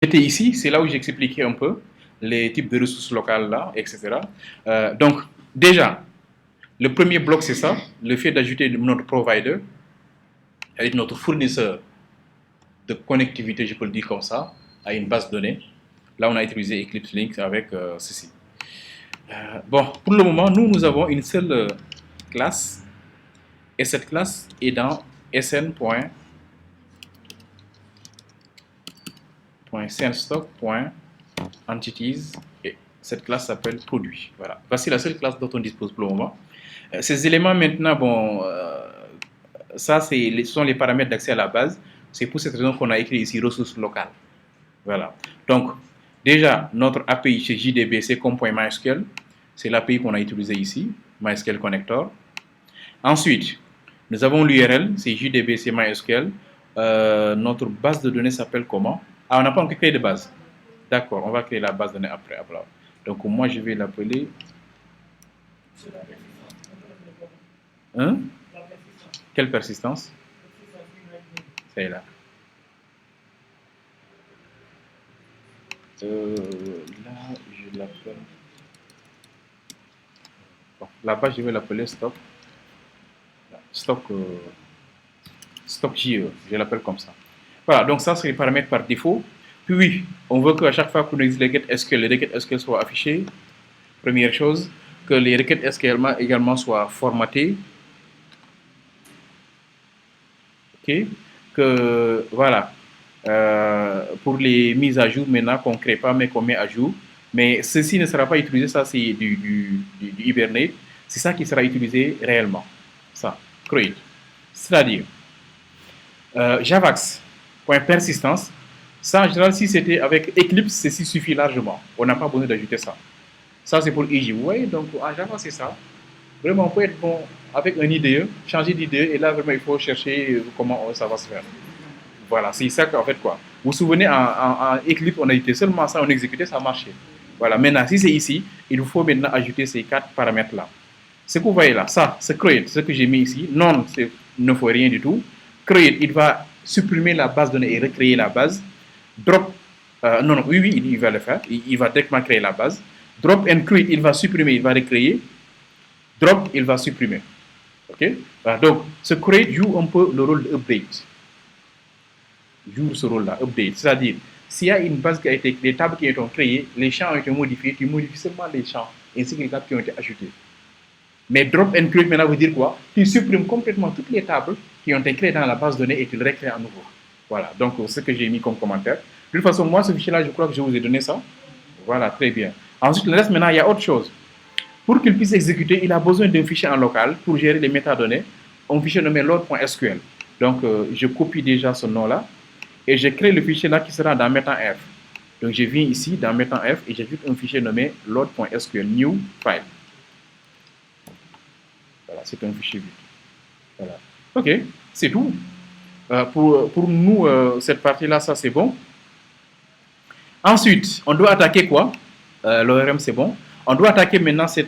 J'étais ici, c'est là où j'expliquais un peu les types de ressources locales là, etc. Donc, déjà, le premier bloc, c'est ça, le fait d'ajouter notre provider, avec notre fournisseur de connectivité, je peux le dire comme ça, à une base de données. Là, on a utilisé Eclipse Link avec ceci. Bon, pour le moment, nous avons une seule classe, et cette classe est dans sn.sandstock.entities, et cette classe s'appelle produit. Voilà. Voici la seule classe dont on dispose pour le moment. Ces éléments maintenant, bon, ça, ce sont les paramètres d'accès à la base. C'est pour cette raison qu'on a écrit ici ressources locales. Voilà. Donc, déjà, notre API chez JDBC comme .mysql, c'est l'API qu'on a utilisé ici, MySQL Connector. Ensuite, nous avons l'URL, c'est JDBC MySQL. Notre base de données s'appelle comment? Ah, on n'a pas encore créé de base. D'accord, on va créer la base de données après. Donc, moi, je vais l'appeler. Hein? Quelle persistance? C'est là. Là, je l'appelle. Bon, là-bas, je vais l'appeler stock. Stock, stock JE, je l'appelle comme ça. Voilà, donc ça, c'est les paramètres par défaut. Puis oui, on veut qu'à chaque fois qu'on utilise les requêtes SQL, les requêtes SQL soient affichées. Première chose, que les requêtes SQL également soient formatées. Ok, que voilà, pour les mises à jour maintenant qu'on ne crée pas mais qu'on met à jour. Mais ceci ne sera pas utilisé, ça c'est du Hibernate. C'est ça qui sera utilisé réellement. Ça, create. C'est-à-dire, Javax, point persistance. Ça, en général, si c'était avec Eclipse, ceci suffit largement. On n'a pas besoin d'ajouter ça. Ça, c'est pour EJ. Oui, donc en Java, c'est ça. Vraiment, on peut être bon avec un IDE, changer d'IDE, et là, vraiment, il faut chercher comment ça va se faire. Voilà, c'est ça qu'en fait, quoi. Vous vous souvenez, en Eclipse, on a été seulement ça, on exécutait, ça marchait. Voilà, maintenant, si c'est ici, il faut maintenant ajouter ces quatre paramètres-là. Ce que vous voyez là, ça, c'est create, ce que j'ai mis ici. Non, ne faut rien du tout. Create, il va supprimer la base de données et recréer la base. Drop, non, non, oui, oui, il va le faire. Il va directement créer la base. Drop and create, il va supprimer, il va recréer. Drop, il va supprimer. OK? Voilà, donc, ce create joue un peu le rôle d'update. Joue ce rôle-là, update. C'est-à-dire, s'il y a une base qui a été créée, les tables qui ont été créées, les champs ont été modifiés, tu modifies seulement les champs ainsi que les tables qui ont été ajoutées. Mais drop and create maintenant veut dire quoi? Tu supprimes complètement toutes les tables qui ont été créées dans la base de données et tu le recrées à nouveau. Voilà, donc ce que j'ai mis comme commentaire. De toute façon, moi, ce fichier-là, je crois que je vous ai donné ça. Voilà, très bien. Ensuite, le reste, maintenant, il y a autre chose. Pour qu'il puisse exécuter, il a besoin d'un fichier en local pour gérer les métadonnées, un fichier nommé load.sql. Donc, je copie déjà ce nom-là et je crée le fichier là qui sera dans metanf. Donc, je viens ici dans metanf et j'ajoute un fichier nommé load.sql, new file. Voilà, c'est un fichier vide. Voilà. OK, c'est tout. Pour nous, cette partie-là, ça c'est bon. Ensuite, on doit attaquer quoi? L'ORM, c'est bon. On doit attaquer maintenant pour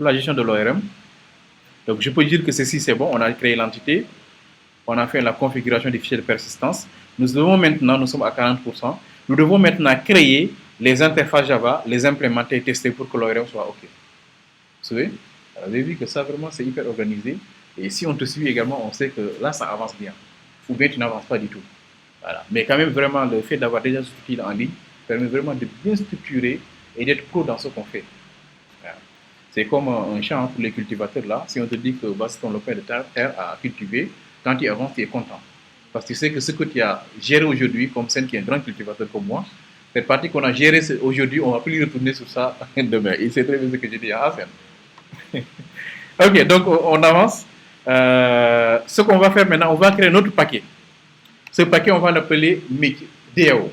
la gestion de l'ORM. Donc, je peux dire que ceci, c'est bon. On a créé l'entité. On a fait la configuration des fichiers de persistance. Nous devons maintenant, nous sommes à 40%, nous devons maintenant créer les interfaces Java, les implémenter, tester pour que l'ORM soit OK. Vous savez, vous avez vu que ça, vraiment, c'est hyper organisé. Et si on te suit également, on sait que là, ça avance bien. Ou bien tu n'avances pas du tout. Voilà. Mais quand même, vraiment, le fait d'avoir déjà ce outil en ligne permet vraiment de bien structurer et d'être pro dans ce qu'on fait. Voilà. C'est comme un champ pour les cultivateurs là. Si on te dit que voici ton lopin de terre à cultiver, quand tu avances, tu es content. Parce que tu sais que ce que tu as géré aujourd'hui, comme celle qui est un grand cultivateur comme moi, cette partie qu'on a gérée aujourd'hui, on ne va plus retourner sur ça demain. Et c'est très bien ce que j'ai dit à Hassan. Ok, donc on avance. Ce qu'on va faire maintenant, on va créer notre paquet. Ce paquet, on va l'appeler DAO,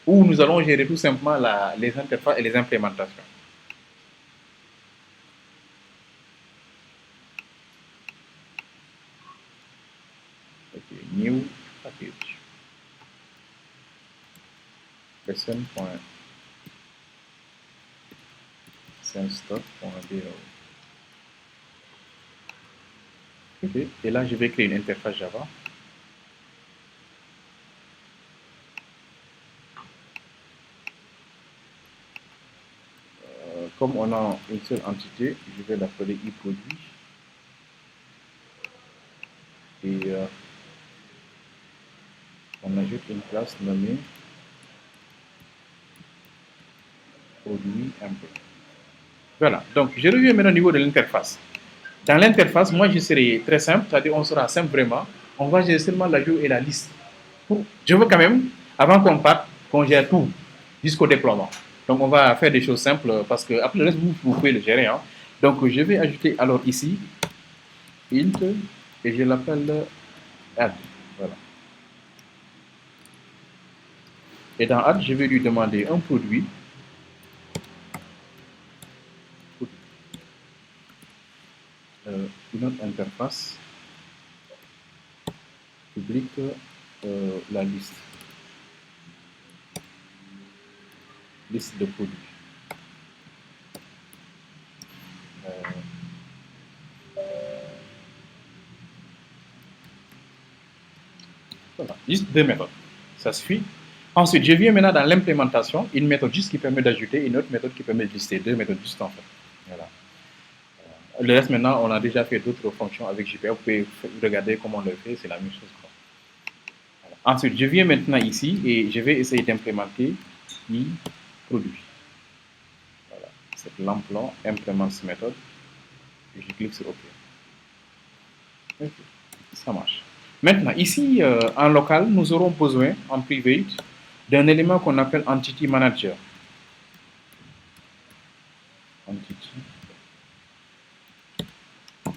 où nous allons gérer tout simplement les interfaces et les implémentations. Ok, new package. Lesson.sandstock.do. Ok, et là je vais créer une interface Java. comme on a une seule entité, je vais l'appeler e-produit. Et on ajoute une classe nommée produit impôt. Voilà, donc je reviens maintenant au niveau de l'interface. Dans l'interface, moi je serai très simple, c'est-à-dire on sera simple vraiment. On va gérer seulement l'ajout et la liste. Je veux quand même, avant qu'on parte, qu'on gère tout jusqu'au déploiement. Donc on va faire des choses simples parce que après le reste, vous pouvez le gérer. Hein. Donc je vais ajouter alors ici int et je l'appelle add. Voilà. Et dans add, je vais lui demander un produit. Une autre interface publique la liste de produits. Voilà, juste deux méthodes, ça suffit. Ensuite, je viens maintenant dans l'implémentation, une méthode juste qui permet d'ajouter, une autre méthode qui permet de lister, deux méthodes juste en fait. Voilà. Le reste maintenant, on a déjà fait d'autres fonctions avec JPA, vous pouvez regarder comment on le fait, c'est la même chose. Voilà. Ensuite, je viens maintenant ici et je vais essayer d'implémenter produit. Voilà, c'est l'emploi, implémente cette méthode, et je clique sur OK. OK, ça marche. Maintenant, ici, en local, nous aurons besoin, en private, d'un élément qu'on appelle Entity Manager. Entity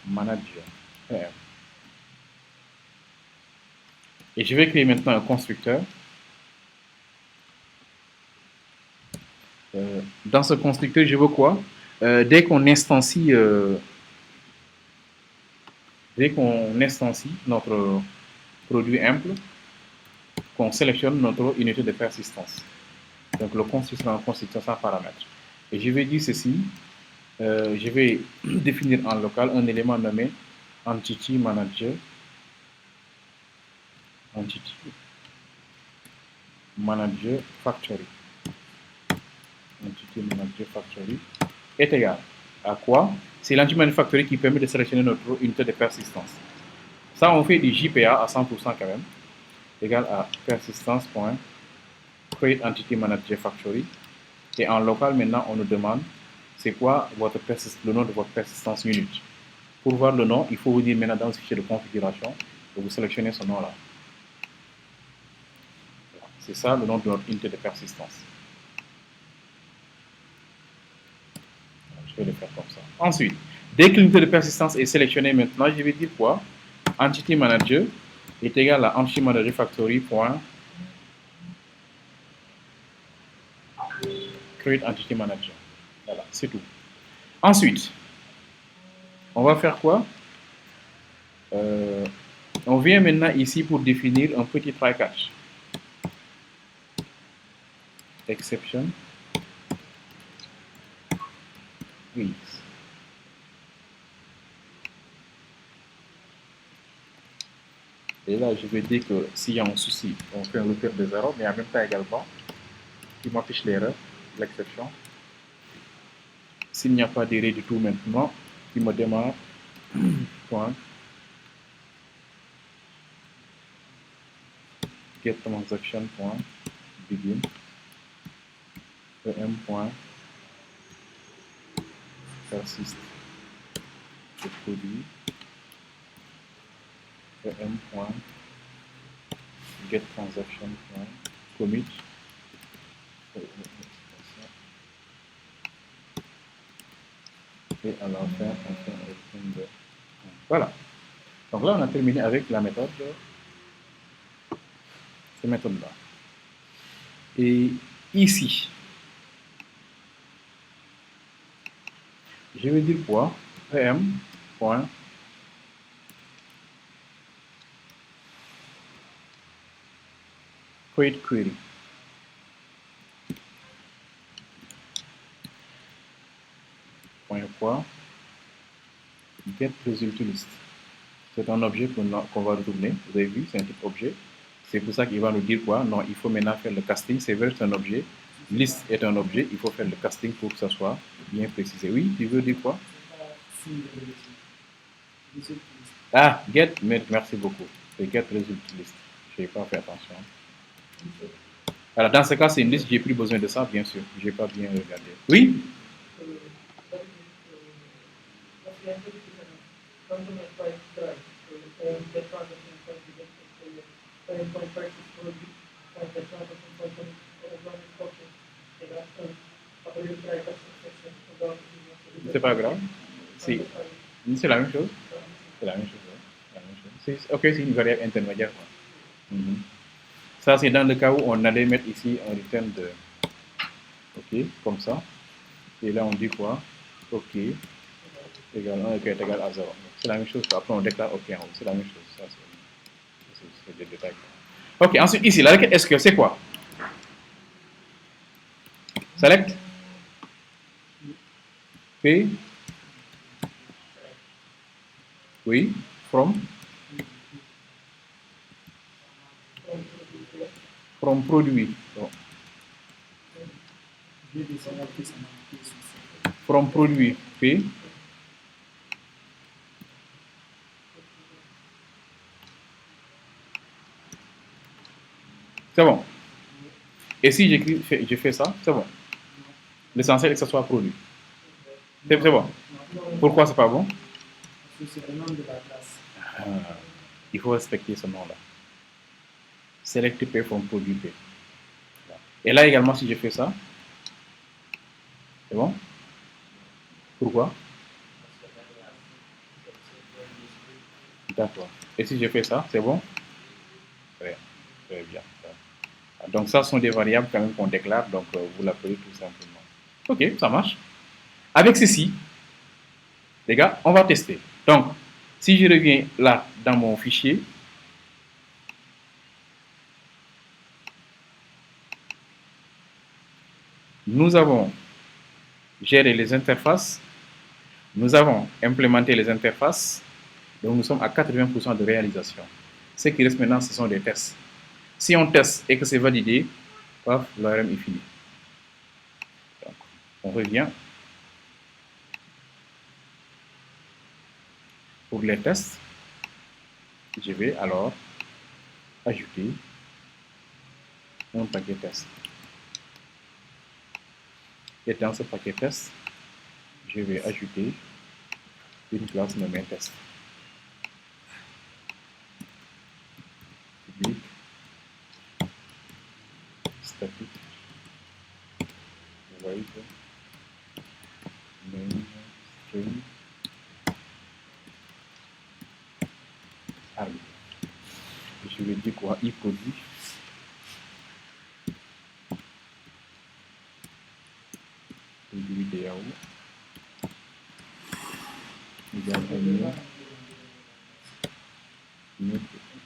Manager. Et je vais créer maintenant un constructeur. Dans ce constructeur, je veux quoi? Dès qu'on instancie notre produit imple, qu'on sélectionne notre unité de persistance. Donc le constructeur sans paramètre. Et je vais dire ceci, je vais définir en local un élément nommé Entity Manager. Entity Manager Factory. Entity Manager Factory est égal à quoi? C'est l'Entity Manager Factory qui permet de sélectionner notre unité de persistance. Ça, on fait du JPA à 100% quand même, égal à persistance.create Entity Manager Factory. Et en local, maintenant, on nous demande c'est quoi le nom de votre persistance unit. Pour voir le nom, il faut vous dire maintenant dans le fichier de configuration que vous sélectionnez ce nom-là. C'est ça le nom de notre unité de persistance. Je vais le faire comme ça. Ensuite, dès que l'unité de persistance est sélectionnée maintenant, je vais dire quoi? Entity Manager est égal à Entity Manager Factory. Create Entity Manager. Voilà, c'est tout. Ensuite, on va faire quoi? On vient maintenant ici pour définir un petit try catch. Exception. Please. Et là, je vais dire que s'il y a un souci, on fait un recueil des erreurs, mais en même temps également, il m'affiche l'erreur, l'exception. S'il n'y a pas d'erreur du tout maintenant, il me démarre point get transaction point begin em point persist le produit em point get transaction point commit et à la fin on fait un return de voilà. Donc là on a terminé avec la méthode cette méthode là. Et ici je vais dire quoi? Em point create query. Point quoi? Get result list. C'est un objet qu'on va retourner. Vous avez vu, c'est un type objet. C'est pour ça qu'il va nous dire quoi? Non, il faut maintenant faire le casting. C'est vers un objet Liste est un objet, il faut faire le casting pour que ça soit bien précisé. Oui, tu veux dire quoi? Ah, get, merci beaucoup. C'est get result list. Je n'ai pas fait attention. Alors, dans ce cas, c'est une liste, j'ai plus besoin de ça, bien sûr. Je n'ai pas bien regardé. Oui? C'est pas grave. C'est la même chose. C'est la même chose. Ouais. La même chose. Ok, c'est une variable intermédiaire. Mm -hmm. Ça, c'est dans le cas où on allait mettre ici un return de. Ok, comme ça. Et là, on dit quoi? Ok égale 1 est égal à 0. C'est la même chose. Après, on déclare ok en haut. C'est la même chose. Ça, c'est des détails. Ok, ensuite, ici, la requête SQL, c'est quoi? Select P. Oui, from produit. Bon. From produit P. C'est bon. Et si je fais ça, c'est bon. L'essentiel est que ça soit produit. C'est bon. Pourquoi c'est pas bon? C'est le nom de la classe. Il faut respecter ce nom-là. Select P from produit P. Et là également, si je fais ça, c'est bon? Pourquoi? D'accord. Et si je fais ça, c'est bon? Très, très bien. Donc ça sont des variables quand même qu'on déclare, donc vous l'appelez tout simplement. Ok, ça marche. Avec ceci, les gars, on va tester. Donc, si je reviens là dans mon fichier, nous avons géré les interfaces, nous avons implémenté les interfaces, donc nous sommes à 80% de réalisation. Ce qui reste maintenant, ce sont des tests. Si on teste et que c'est validé, paf, l'ORM est fini. Donc, on revient pour les tests. Je vais alors ajouter un paquet test. Et dans ce paquet test, je vais ajouter une classe nommée test. Public, statique, void, main, string, arbitre. Je vais dire quoi? Il produit. Produit DAO.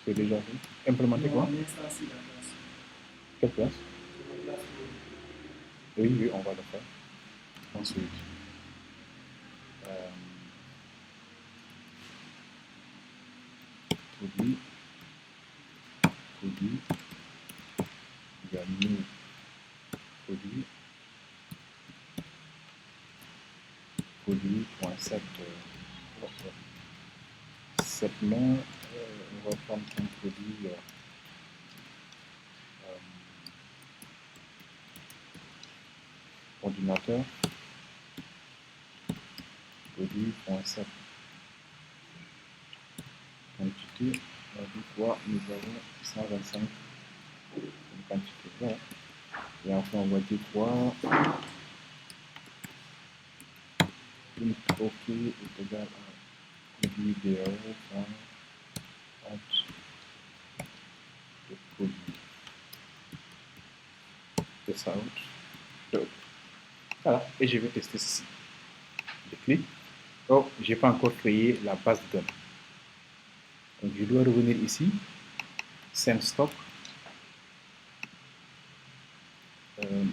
C'est déjà fait. Implémenter quoi? Quelle classe? Oui, oui, on va le faire. Ensuite, produit, produit, il y a new produit, produit.set. Cette main, on va prendre un produit ordinateur, produit.set. Quantité, on dit quoi? Nous avons 125 une quantité vert. Et enfin, on va dire quoi? Une OK est égal à produit DAO par le produit. C'est ça. Voilà, et je vais tester ceci. Je clique. Oh, je n'ai pas encore créé la base de données. Donc, je dois revenir ici. Send stop. Voilà,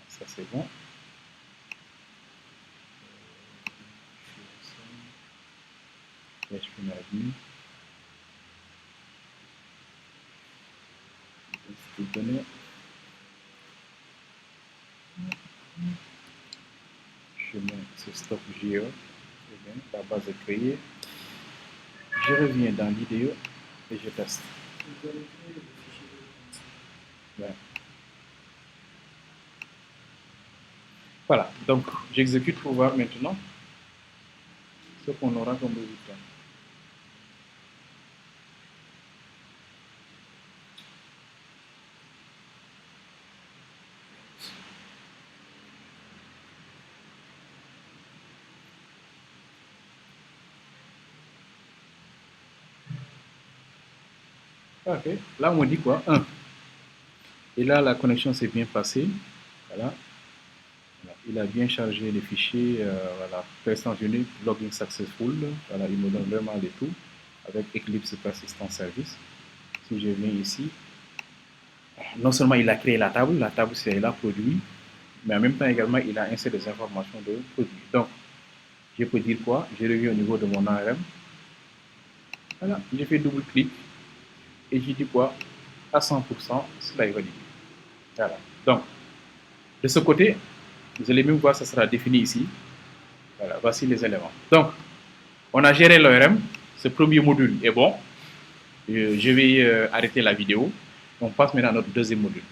ça c'est bon. PHP Navy. Liste de données. C'est stop JE. La base est créée. Je reviens dans l'idée et je teste. Ouais. Voilà, donc j'exécute pour voir maintenant ce qu'on aura comme résultat. Ok, là on me dit quoi? 1. Et là la connexion s'est bien passée. Voilà. Voilà. Il a bien chargé les fichiers. Voilà. Persistence unique, login successful. Voilà, il me donne vraiment les tout avec Eclipse Persistence Service. Si je viens ici, non seulement il a créé la table c'est là produit, mais en même temps également il a inséré des informations de produit. Donc, je peux dire quoi? Je reviens au niveau de mon ARM. Voilà, j'ai fait double clic et j'ai dit quoi? À 100%, cela est validé. Voilà. Donc, de ce côté, vous allez même voir, ça sera défini ici. Voilà, voici les éléments. Donc, on a géré l'ORM. Ce premier module est bon. Je vais arrêter la vidéo. On passe maintenant à notre deuxième module.